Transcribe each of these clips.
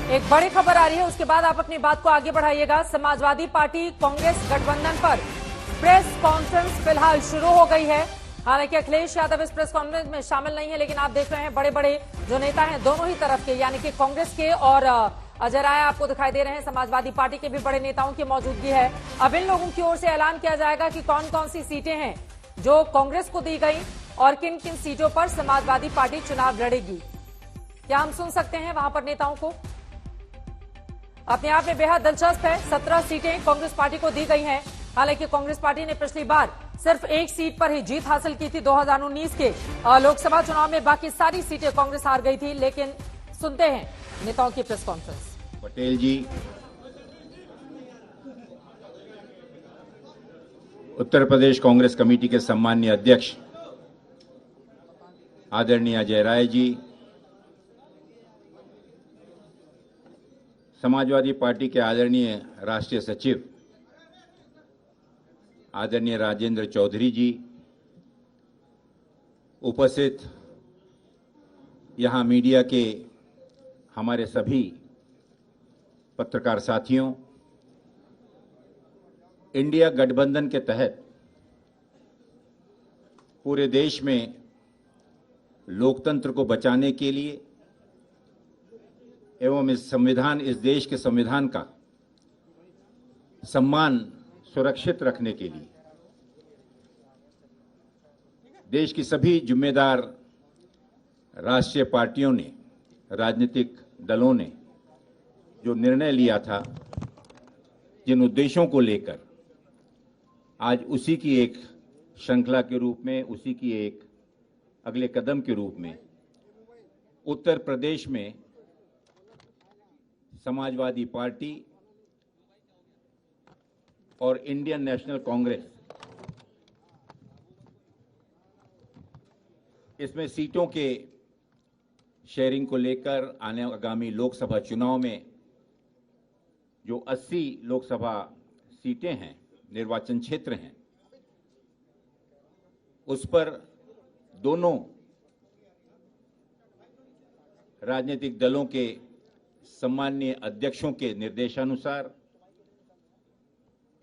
एक बड़ी खबर आ रही है, उसके बाद आप अपनी बात को आगे बढ़ाइएगा। समाजवादी पार्टी कांग्रेस गठबंधन पर प्रेस कॉन्फ्रेंस फिलहाल शुरू हो गई है। हालांकि अखिलेश यादव इस प्रेस कॉन्फ्रेंस में शामिल नहीं है, लेकिन आप देख रहे हैं बड़े बड़े जो नेता हैं दोनों ही तरफ के, यानी कि कांग्रेस के और अजय राय आपको दिखाई दे रहे हैं। समाजवादी पार्टी के भी बड़े नेताओं की मौजूदगी है। अब इन लोगों की ओर से ऐलान किया जाएगा कि कौन कौन सी सीटें हैं जो कांग्रेस को दी गई और किन किन सीटों पर समाजवादी पार्टी चुनाव लड़ेगी। क्या हम सुन सकते हैं वहां पर नेताओं को? अपने आप में बेहद दिलचस्प है। 17 सीटें कांग्रेस पार्टी को दी गई हैं। हालांकि कांग्रेस पार्टी ने पिछली बार सिर्फ एक सीट पर ही जीत हासिल की थी 2019 के लोकसभा चुनाव में। बाकी सारी सीटें कांग्रेस हार गई थी। लेकिन सुनते हैं नेताओं की प्रेस कॉन्फ्रेंस। पटेल जी, उत्तर प्रदेश कांग्रेस कमेटी के सम्माननीय अध्यक्ष आदरणीय अजय राय जी, समाजवादी पार्टी के आदरणीय राष्ट्रीय सचिव आदरणीय राजेंद्र चौधरी जी, उपस्थित यहां मीडिया के हमारे सभी पत्रकार साथियों, इंडिया गठबंधन के तहत पूरे देश में लोकतंत्र को बचाने के लिए एवं इस देश के संविधान का सम्मान सुरक्षित रखने के लिए देश की सभी जिम्मेदार राष्ट्रीय पार्टियों ने, राजनीतिक दलों ने जो निर्णय लिया था, जिन उद्देश्यों को लेकर आज उसी की एक श्रृंखला के रूप में, उसी की एक अगले कदम के रूप में उत्तर प्रदेश में समाजवादी पार्टी और इंडियन नेशनल कांग्रेस इसमें सीटों के शेयरिंग को लेकर आगामी लोकसभा चुनाव में जो 80 लोकसभा सीटें हैं, निर्वाचन क्षेत्र हैं, उस पर दोनों राजनीतिक दलों के सम्माननीय अध्यक्षों के निर्देशानुसार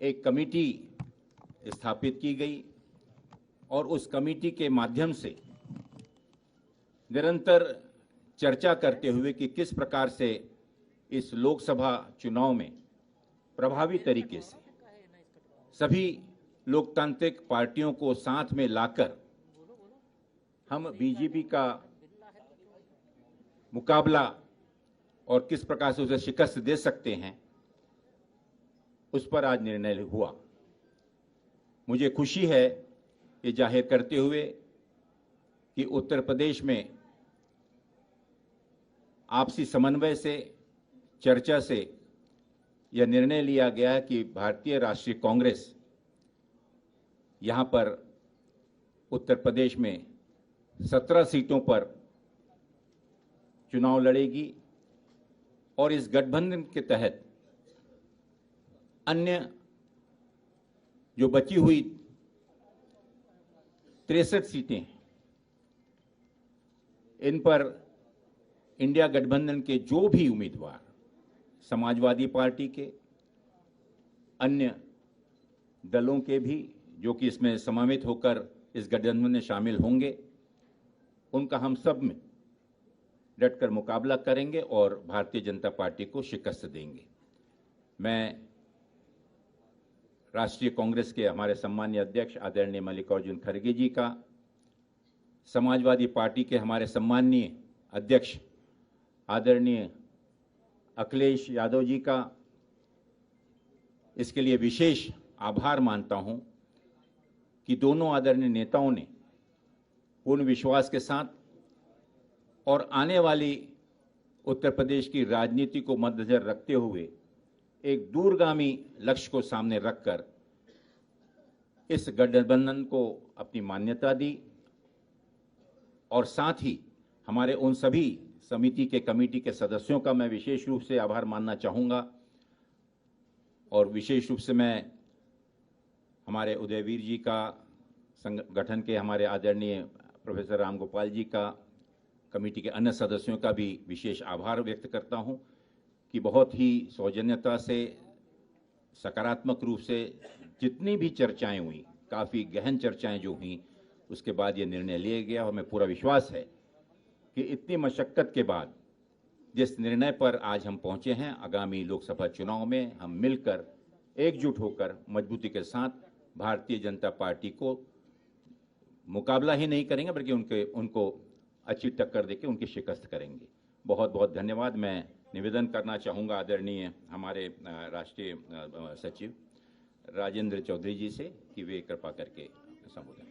एक कमेटी स्थापित की गई और उस कमेटी के माध्यम से निरंतर चर्चा करते हुए कि किस प्रकार से इस लोकसभा चुनाव में प्रभावी तरीके से सभी लोकतांत्रिक पार्टियों को साथ में लाकर हम बीजेपी का मुकाबला और किस प्रकार से उसे शिकस्त दे सकते हैं, उस पर आज निर्णय हुआ। मुझे खुशी है ये जाहिर करते हुए कि उत्तर प्रदेश में आपसी समन्वय से, चर्चा से यह निर्णय लिया गया कि भारतीय राष्ट्रीय कांग्रेस यहां पर उत्तर प्रदेश में 17 सीटों पर चुनाव लड़ेगी और इस गठबंधन के तहत अन्य जो बची हुई 63 सीटें हैं, इन पर इंडिया गठबंधन के जो भी उम्मीदवार समाजवादी पार्टी के, अन्य दलों के भी जो कि इसमें समावित होकर इस गठबंधन में शामिल होंगे, उनका हम सब में डटकर मुकाबला करेंगे और भारतीय जनता पार्टी को शिकस्त देंगे। मैं राष्ट्रीय कांग्रेस के हमारे सम्मानीय अध्यक्ष आदरणीय मल्लिकार्जुन खड़गे जी का, समाजवादी पार्टी के हमारे सम्मानीय अध्यक्ष आदरणीय अखिलेश यादव जी का इसके लिए विशेष आभार मानता हूं कि दोनों आदरणीय नेताओं ने पूर्ण विश्वास के साथ और आने वाली उत्तर प्रदेश की राजनीति को मद्देनजर रखते हुए एक दूरगामी लक्ष्य को सामने रखकर इस गठबंधन को अपनी मान्यता दी और साथ ही हमारे उन सभी समिति के कमेटी के सदस्यों का मैं विशेष रूप से आभार मानना चाहूँगा। और विशेष रूप से मैं हमारे उदयवीर जी का, संगठन के हमारे आदरणीय प्रोफेसर रामगोपाल जी का, कमेटी के अन्य सदस्यों का भी विशेष आभार व्यक्त करता हूं कि बहुत ही सौजन्यता से, सकारात्मक रूप से जितनी भी चर्चाएं हुई, काफ़ी गहन चर्चाएं जो हुई, उसके बाद ये निर्णय लिया गया। और हमें पूरा विश्वास है कि इतनी मशक्क़त के बाद जिस निर्णय पर आज हम पहुंचे हैं, आगामी लोकसभा चुनाव में हम मिलकर एकजुट होकर मजबूती के साथ भारतीय जनता पार्टी को मुकाबला ही नहीं करेंगे, बल्कि उनको अच्छी टक्कर देकर उनकी शिकस्त करेंगे। बहुत बहुत धन्यवाद। मैं निवेदन करना चाहूँगा आदरणीय हमारे राष्ट्रीय सचिव राजेंद्र चौधरी जी से कि वे कृपा करके संबोधित